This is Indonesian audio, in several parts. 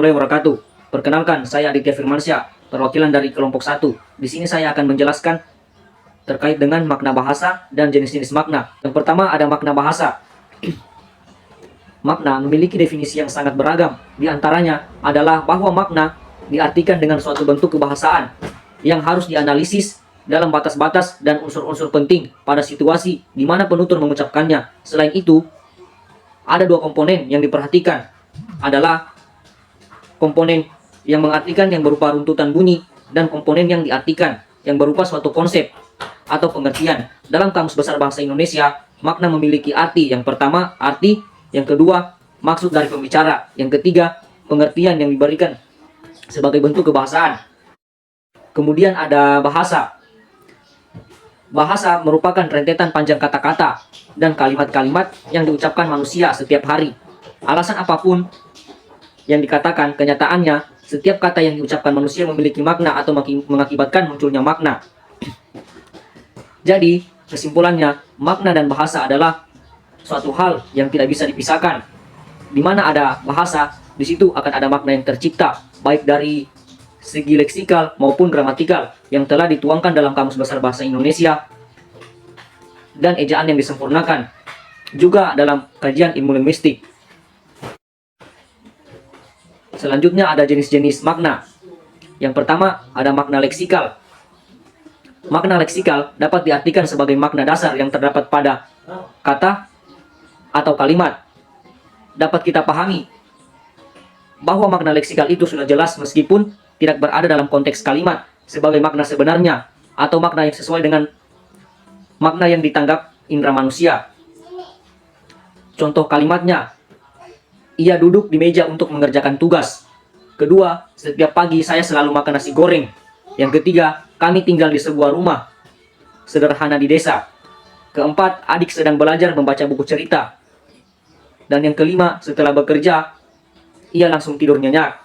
warahmatullahi wabarakatuh. Perkenalkan, saya Aditya Firmansyah, perwakilan dari kelompok 1. Di sini saya akan menjelaskan terkait dengan makna bahasa dan jenis-jenis makna. Yang pertama ada makna bahasa. Makna memiliki definisi yang sangat beragam. Di antaranya adalah bahwa makna diartikan dengan suatu bentuk kebahasaan yang harus dianalisis dalam batas-batas dan unsur-unsur penting pada situasi di mana penutur mengucapkannya. Selain itu, ada dua komponen yang diperhatikan, adalah komponen yang mengartikan yang berupa runtutan bunyi dan komponen yang diartikan yang berupa suatu konsep atau pengertian. Dalam Kamus Besar Bahasa Indonesia, makna memiliki arti. Yang pertama, arti. Yang kedua, maksud dari pembicara. Yang ketiga, pengertian yang diberikan sebagai bentuk kebahasaan. Kemudian ada bahasa. Bahasa merupakan rentetan panjang kata-kata dan kalimat-kalimat yang diucapkan manusia setiap hari. Alasan apapun yang dikatakan, kenyataannya setiap kata yang diucapkan manusia memiliki makna atau mengakibatkan munculnya makna. Jadi, kesimpulannya, makna dan bahasa adalah suatu hal yang tidak bisa dipisahkan. Di mana ada bahasa, di situ akan ada makna yang tercipta, baik dari segi leksikal maupun gramatikal yang telah dituangkan dalam Kamus Besar Bahasa Indonesia dan ejaan yang disempurnakan juga dalam kajian ilmu linguistik. Selanjutnya ada jenis-jenis makna. Yang pertama ada makna leksikal. Makna leksikal dapat diartikan sebagai makna dasar yang terdapat pada kata atau kalimat. Dapat kita pahami bahwa makna leksikal itu sudah jelas meskipun tidak berada dalam konteks kalimat sebagai makna sebenarnya atau makna yang sesuai dengan makna yang ditanggap indera manusia. Contoh kalimatnya, ia duduk di meja untuk mengerjakan tugas. Kedua, setiap pagi saya selalu makan nasi goreng. Yang ketiga, kami tinggal di sebuah rumah sederhana di desa. Keempat, adik sedang belajar membaca buku cerita. Dan yang kelima, setelah bekerja, ia langsung tidur nyenyak.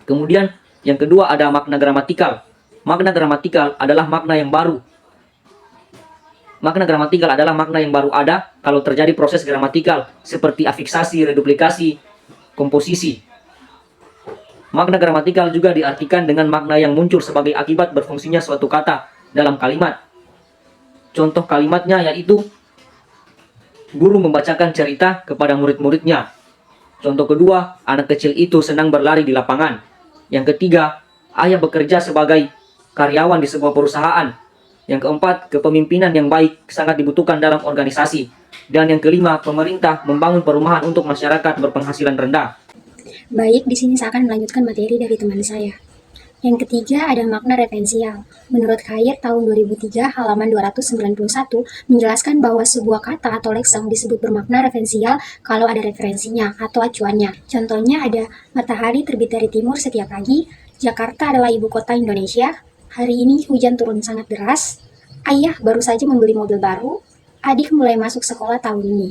Kemudian, yang kedua ada makna gramatikal. Makna gramatikal adalah makna yang baru. Makna gramatikal adalah makna yang baru ada kalau terjadi proses gramatikal seperti afiksasi, reduplikasi, komposisi. Makna gramatikal juga diartikan dengan makna yang muncul sebagai akibat berfungsinya suatu kata dalam kalimat. Contoh kalimatnya yaitu guru membacakan cerita kepada murid-muridnya. Contoh kedua, anak kecil itu senang berlari di lapangan. Yang ketiga, ayah bekerja sebagai karyawan di sebuah perusahaan. Yang keempat, kepemimpinan yang baik sangat dibutuhkan dalam organisasi. Dan yang kelima, pemerintah membangun perumahan untuk masyarakat berpenghasilan rendah. Baik, di sini saya akan melanjutkan materi dari teman saya. Yang ketiga ada makna referensial. Menurut Khair tahun 2003 halaman 291 menjelaskan bahwa sebuah kata atau leksem disebut bermakna referensial kalau ada referensinya atau acuannya. Contohnya ada matahari terbit dari timur setiap pagi, Jakarta adalah ibu kota Indonesia, hari ini hujan turun sangat deras, ayah baru saja membeli mobil baru, adik mulai masuk sekolah tahun ini.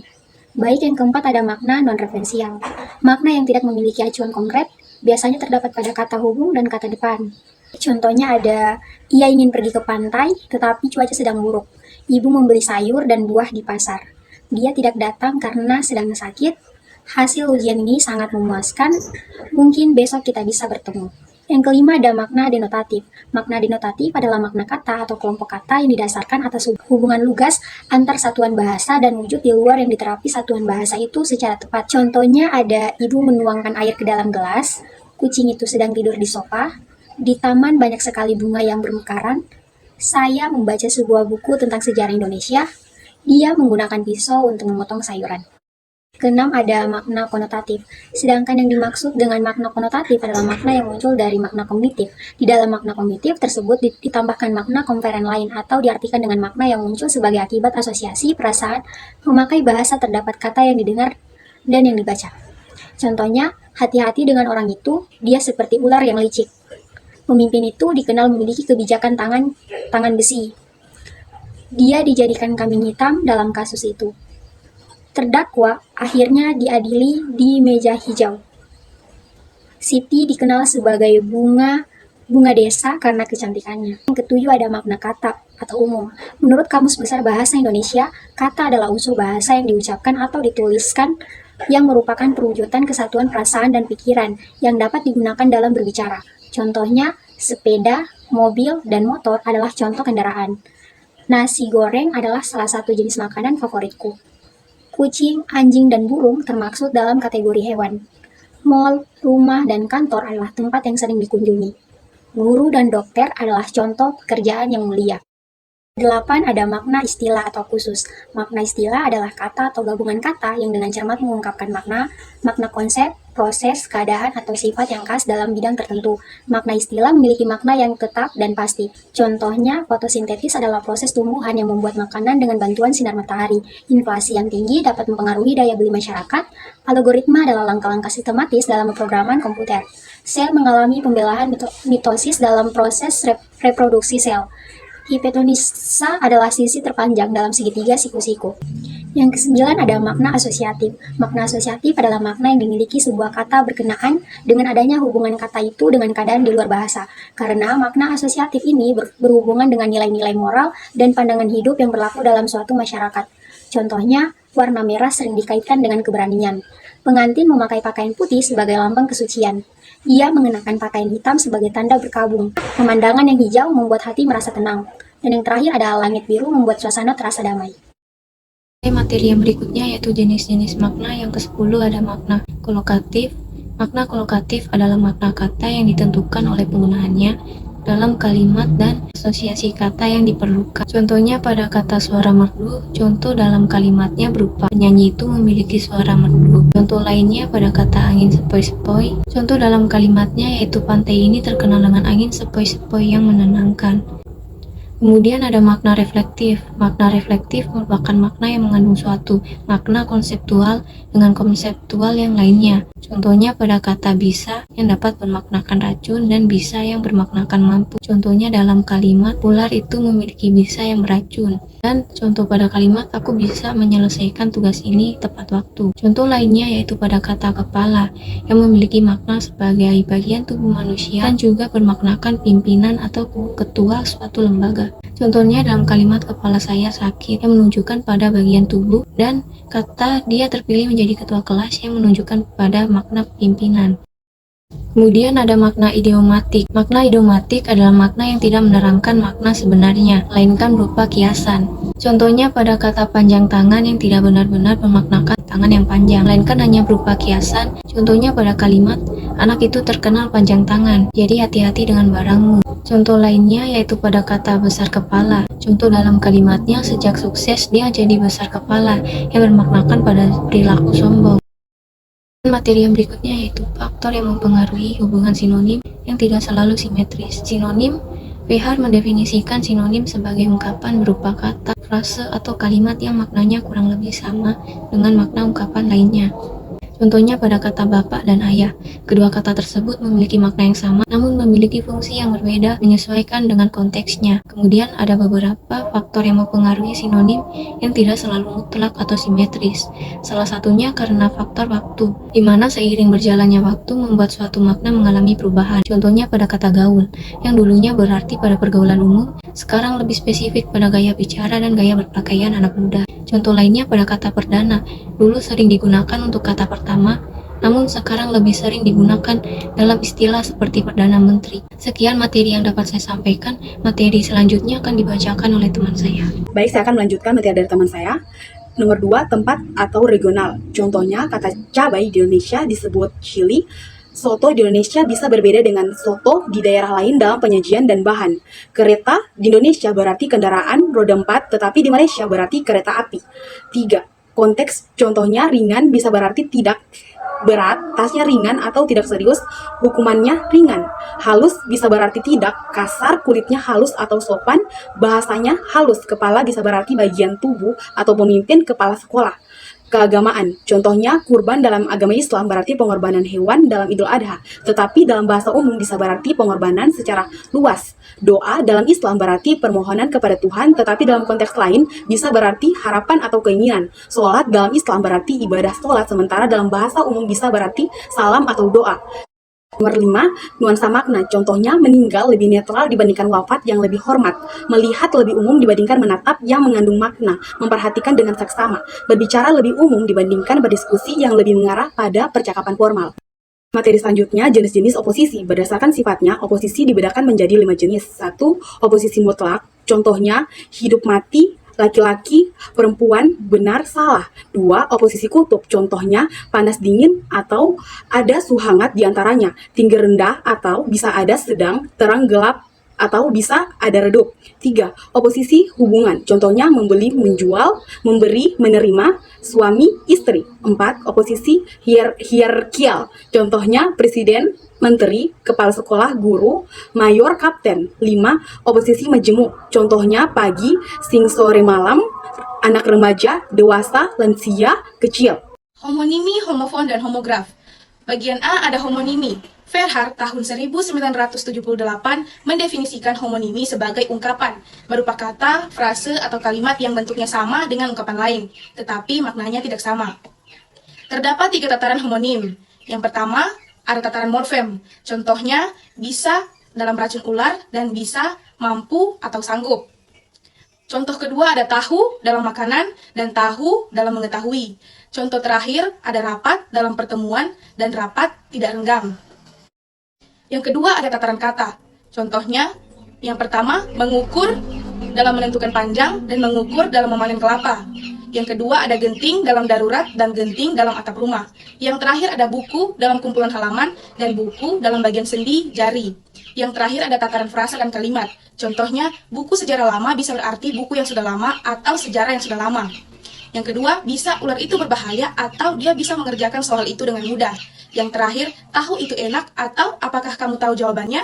Baik, yang keempat ada makna non-referensial. Makna yang tidak memiliki acuan konkret biasanya terdapat pada kata hubung dan kata depan. Contohnya ada, ia ingin pergi ke pantai tetapi cuaca sedang buruk. Ibu membeli sayur dan buah di pasar. Dia tidak datang karena sedang sakit. Hasil ujian ini sangat memuaskan. Mungkin besok kita bisa bertemu. Yang kelima ada makna denotatif. Makna denotatif adalah makna kata atau kelompok kata yang didasarkan atas hubungan lugas antar satuan bahasa dan wujud di luar yang diterapi satuan bahasa itu secara tepat. Contohnya ada ibu menuangkan air ke dalam gelas, kucing itu sedang tidur di sofa, di taman banyak sekali bunga yang bermekaran, saya membaca sebuah buku tentang sejarah Indonesia, dia menggunakan pisau untuk memotong sayuran. Keenam ada makna konotatif, sedangkan yang dimaksud dengan makna konotatif adalah makna yang muncul dari makna kognitif. Di dalam makna kognitif tersebut ditambahkan makna konferen lain atau diartikan dengan makna yang muncul sebagai akibat asosiasi perasaan memakai bahasa terdapat kata yang didengar dan yang dibaca. Contohnya, hati-hati dengan orang itu, dia seperti ular yang licik. Pemimpin itu dikenal memiliki kebijakan tangan besi. Dia dijadikan kambing hitam dalam kasus itu. Terdakwa akhirnya diadili di meja hijau. Siti dikenal sebagai bunga desa karena kecantikannya. Yang ketujuh ada makna kata atau umum. Menurut Kamus Besar Bahasa Indonesia, kata adalah unsur bahasa yang diucapkan atau dituliskan yang merupakan perwujudan kesatuan perasaan dan pikiran yang dapat digunakan dalam berbicara. Contohnya, sepeda, mobil, dan motor adalah contoh kendaraan. Nasi goreng adalah salah satu jenis makanan favoritku. Kucing, anjing, dan burung termaksud dalam kategori hewan. Mall, rumah, dan kantor adalah tempat yang sering dikunjungi. Guru dan dokter adalah contoh pekerjaan yang mulia. 8. Ada makna istilah atau khusus. Makna istilah adalah kata atau gabungan kata yang dengan cermat mengungkapkan makna konsep, proses, keadaan, atau sifat yang khas dalam bidang tertentu. Makna istilah memiliki makna yang tetap dan pasti. Contohnya, fotosintesis adalah proses tumbuhan yang membuat makanan dengan bantuan sinar matahari. Inflasi yang tinggi dapat mempengaruhi daya beli masyarakat. Algoritma adalah langkah-langkah sistematis dalam pemrograman komputer. Sel mengalami pembelahan mitosis dalam proses reproduksi sel. Hipotenusa adalah sisi terpanjang dalam segitiga siku-siku. Yang kesembilan ada makna asosiatif. Makna asosiatif adalah makna yang dimiliki sebuah kata berkenaan dengan adanya hubungan kata itu dengan keadaan di luar bahasa. Karena makna asosiatif ini berhubungan dengan nilai-nilai moral dan pandangan hidup yang berlaku dalam suatu masyarakat. Contohnya, warna merah sering dikaitkan dengan keberanian. Pengantin memakai pakaian putih sebagai lambang kesucian. Ia mengenakan pakaian hitam sebagai tanda berkabung. Pemandangan yang hijau membuat hati merasa tenang. Dan yang terakhir adalah langit biru membuat suasana terasa damai. Materi yang berikutnya yaitu jenis-jenis makna. Yang ke-10 ada makna kolokatif. Makna kolokatif adalah makna kata yang ditentukan oleh penggunaannya dalam kalimat dan asosiasi kata yang diperlukan. Contohnya pada kata suara merdu, contoh dalam kalimatnya berupa penyanyi itu memiliki suara merdu. Contoh lainnya pada kata angin sepoi-sepoi, contoh dalam kalimatnya yaitu pantai ini terkenal dengan angin sepoi-sepoi yang menenangkan. Kemudian ada makna reflektif. Makna reflektif merupakan makna yang mengandung suatu makna konseptual dengan konseptual yang lainnya. Contohnya pada kata bisa yang dapat bermaknakan racun dan bisa yang bermaknakan mampu. Contohnya dalam kalimat ular itu memiliki bisa yang beracun. Dan contoh pada kalimat aku bisa menyelesaikan tugas ini tepat waktu. Contoh lainnya yaitu pada kata kepala yang memiliki makna sebagai bagian tubuh manusia dan juga bermaknakan pimpinan atau ketua suatu lembaga. Contohnya dalam kalimat kepala saya sakit yang menunjukkan pada bagian tubuh dan kata dia terpilih menjadi ketua kelas yang menunjukkan pada makna pimpinan. Kemudian ada makna idiomatik. Makna idiomatik adalah makna yang tidak menerangkan makna sebenarnya, melainkan berupa kiasan. Contohnya pada kata panjang tangan yang tidak benar-benar memaknakan tangan yang panjang, melainkan hanya berupa kiasan. Contohnya pada kalimat, anak itu terkenal panjang tangan, jadi hati-hati dengan barangmu. Contoh lainnya yaitu pada kata besar kepala. Contoh dalam kalimatnya, sejak sukses dia jadi besar kepala, yang bermaknakan pada perilaku sombong. Materi yang berikutnya yaitu faktor yang mempengaruhi hubungan sinonim yang tidak selalu simetris. Sinonim, Behar mendefinisikan sinonim sebagai ungkapan berupa kata, frase, atau kalimat yang maknanya kurang lebih sama dengan makna ungkapan lainnya. Contohnya pada kata bapak dan ayah. Kedua kata tersebut memiliki makna yang sama, namun memiliki fungsi yang berbeda menyesuaikan dengan konteksnya. Kemudian ada beberapa faktor yang mempengaruhi sinonim yang tidak selalu mutlak atau simetris. Salah satunya karena faktor waktu, di mana seiring berjalannya waktu membuat suatu makna mengalami perubahan. Contohnya pada kata gaul, yang dulunya berarti pada pergaulan umum, sekarang lebih spesifik pada gaya bicara dan gaya berpakaian anak muda. Contoh lainnya pada kata perdana, dulu sering digunakan untuk kata pertama, namun sekarang lebih sering digunakan dalam istilah seperti Perdana Menteri. Sekian materi yang dapat saya sampaikan, materi selanjutnya akan dibacakan oleh teman saya. Baik, saya akan melanjutkan materi dari teman saya. Nomor 2, tempat atau regional. Contohnya, kata cabai di Indonesia disebut chili. Soto di Indonesia bisa berbeda dengan soto di daerah lain dalam penyajian dan bahan. Kereta di Indonesia berarti kendaraan roda 4, tetapi di Malaysia berarti kereta api. 3. Konteks, contohnya ringan bisa berarti tidak berat, tasnya ringan atau tidak serius, hukumannya ringan. Halus bisa berarti tidak, kasar, kulitnya halus atau sopan, bahasanya halus, kepala bisa berarti bagian tubuh atau pemimpin kepala sekolah. Keagamaan, contohnya kurban dalam agama Islam berarti pengorbanan hewan dalam Idul Adha, tetapi dalam bahasa umum bisa berarti pengorbanan secara luas. Doa dalam Islam berarti permohonan kepada Tuhan, tetapi dalam konteks lain bisa berarti harapan atau keinginan. Sholat dalam Islam berarti ibadah sholat, sementara dalam bahasa umum bisa berarti salam atau doa. Nomor 5, nuansa makna. Contohnya, meninggal lebih netral dibandingkan wafat yang lebih hormat. Melihat lebih umum dibandingkan menatap yang mengandung makna. Memperhatikan dengan seksama. Berbicara lebih umum dibandingkan berdiskusi yang lebih mengarah pada percakapan formal. Materi selanjutnya, jenis-jenis oposisi. Berdasarkan sifatnya, oposisi dibedakan menjadi 5 jenis. 1. Oposisi mutlak. Contohnya, hidup mati, laki-laki, perempuan, benar, salah. 2. Oposisi kutub. Contohnya, panas dingin atau ada suhu hangat di antaranya. Tinggi rendah atau bisa ada sedang, terang gelap, atau bisa ada redup. 3. Oposisi hubungan. Contohnya membeli, menjual, memberi, menerima, suami, istri. 4. Oposisi hierarkial. Contohnya presiden, menteri, kepala sekolah, guru, mayor, kapten. 5. Oposisi majemuk. Contohnya pagi, siang, sore, malam, anak remaja, dewasa, lansia, kecil. Homonimi, homofon, dan homograf. Bagian A ada homonimi. Verhart tahun 1978 mendefinisikan homonimi sebagai ungkapan, berupa kata, frase, atau kalimat yang bentuknya sama dengan ungkapan lain, tetapi maknanya tidak sama. Terdapat 3 tataran homonim. Yang pertama, ada tataran morfem. Contohnya, bisa dalam racun ular dan bisa mampu atau sanggup. Contoh kedua ada tahu dalam makanan dan tahu dalam mengetahui. Contoh terakhir ada rapat dalam pertemuan dan rapat tidak renggang. Yang kedua ada tataran kata. Contohnya, yang pertama mengukur dalam menentukan panjang dan mengukur dalam memanen kelapa. Yang kedua ada genting dalam darurat dan genting dalam atap rumah. Yang terakhir ada buku dalam kumpulan halaman dan buku dalam bagian sendi jari. Yang terakhir ada tataran frasa dan kalimat. Contohnya, buku sejarah lama bisa berarti buku yang sudah lama atau sejarah yang sudah lama. Yang kedua, bisa ular itu berbahaya atau dia bisa mengerjakan soal itu dengan mudah. Yang terakhir, tahu itu enak atau apakah kamu tahu jawabannya?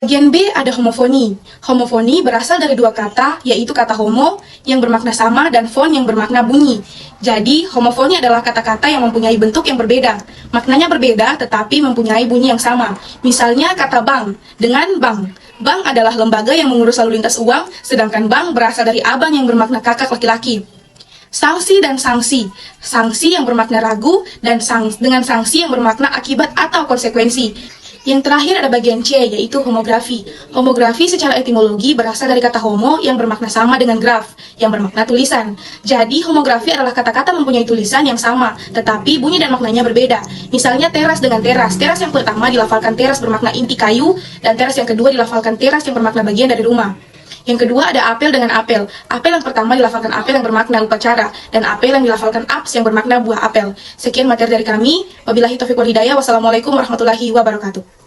Bagian B ada homofoni. Homofoni berasal dari 2 kata, yaitu kata homo yang bermakna sama dan fon yang bermakna bunyi. Jadi, homofoni adalah kata-kata yang mempunyai bentuk yang berbeda. Maknanya berbeda tetapi mempunyai bunyi yang sama. Misalnya kata bank dengan bank. Bank adalah lembaga yang mengurus lalu lintas uang, sedangkan bank berasal dari abang yang bermakna kakak laki-laki. Sanksi dan sanksi. Sanksi yang bermakna ragu dan dengan sanksi yang bermakna akibat atau konsekuensi. Yang terakhir ada bagian C, yaitu homografi. Homografi secara etimologi berasal dari kata homo yang bermakna sama dengan graf, yang bermakna tulisan. Jadi, homografi adalah kata-kata mempunyai tulisan yang sama, tetapi bunyi dan maknanya berbeda. Misalnya teras dengan teras. Teras yang pertama dilafalkan teras bermakna inti kayu, dan teras yang kedua dilafalkan teras yang bermakna bagian dari rumah. Yang kedua ada apel dengan apel. Apel yang pertama dilafalkan apel yang bermakna upacara, dan apel yang dilafalkan aps yang bermakna buah apel. Sekian materi dari kami. Wabillahi taufiq wal hidayah. Wassalamualaikum warahmatullahi wabarakatuh.